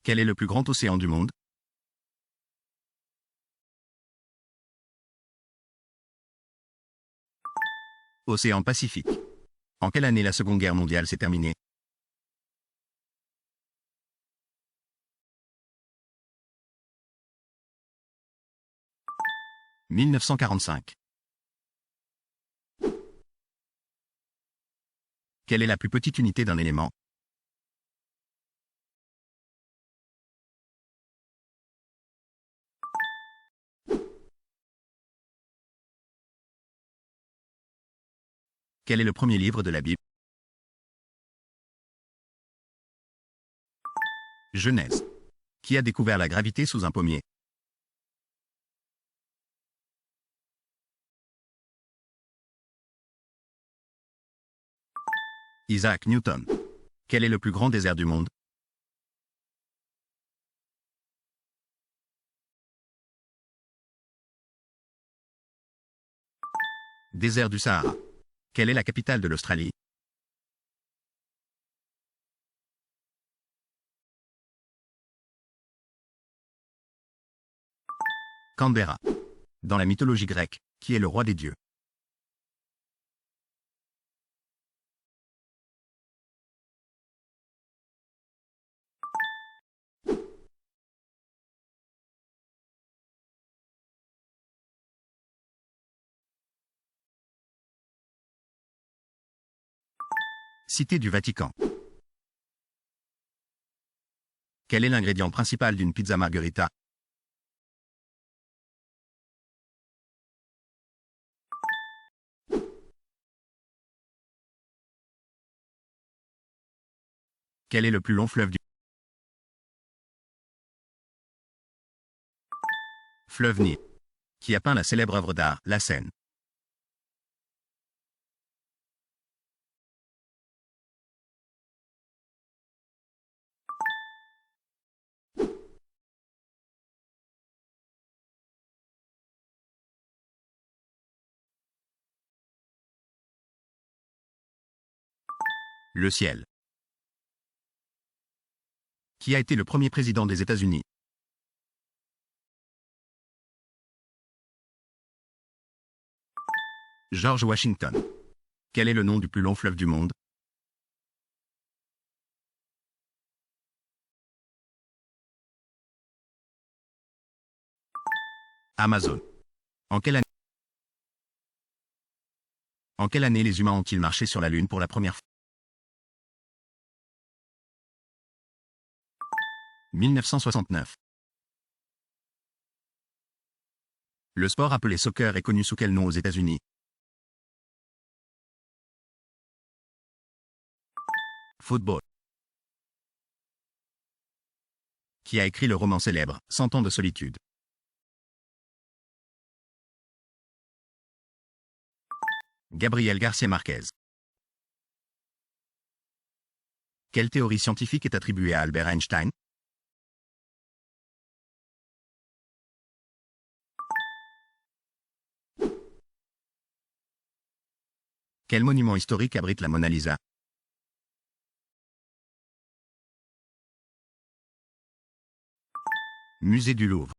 Quel est le plus grand océan du monde? Océan Pacifique. En quelle année la Seconde Guerre mondiale s'est terminée? 1945. Quelle est la plus petite unité d'un élément? Quel est le premier livre de la Bible? Genèse. Qui a découvert la gravité sous un pommier? Isaac Newton. Quel est le plus grand désert du monde? Désert du Sahara. Quelle est la capitale de l'Australie? Canberra. Dans la mythologie grecque, qui est le roi des dieux? Cité du Vatican. Quel est l'ingrédient principal d'une pizza margherita? Quel est le plus long fleuve du fleuve Nil? Qui a peint la célèbre œuvre d'art, la Seine? Le ciel. Qui a été le premier président des États-Unis? George Washington. Quel est le nom du plus long fleuve du monde? Amazon. En quelle année les humains ont-ils marché sur la Lune pour la première fois? 1969. Le sport appelé soccer est connu sous quel nom aux États-Unis? Football. Qui a écrit le roman célèbre, 100 ans de solitude? Gabriel García Márquez. Quelle théorie scientifique est attribuée à Albert Einstein? Quel monument historique abrite la Mona Lisa? Musée du Louvre.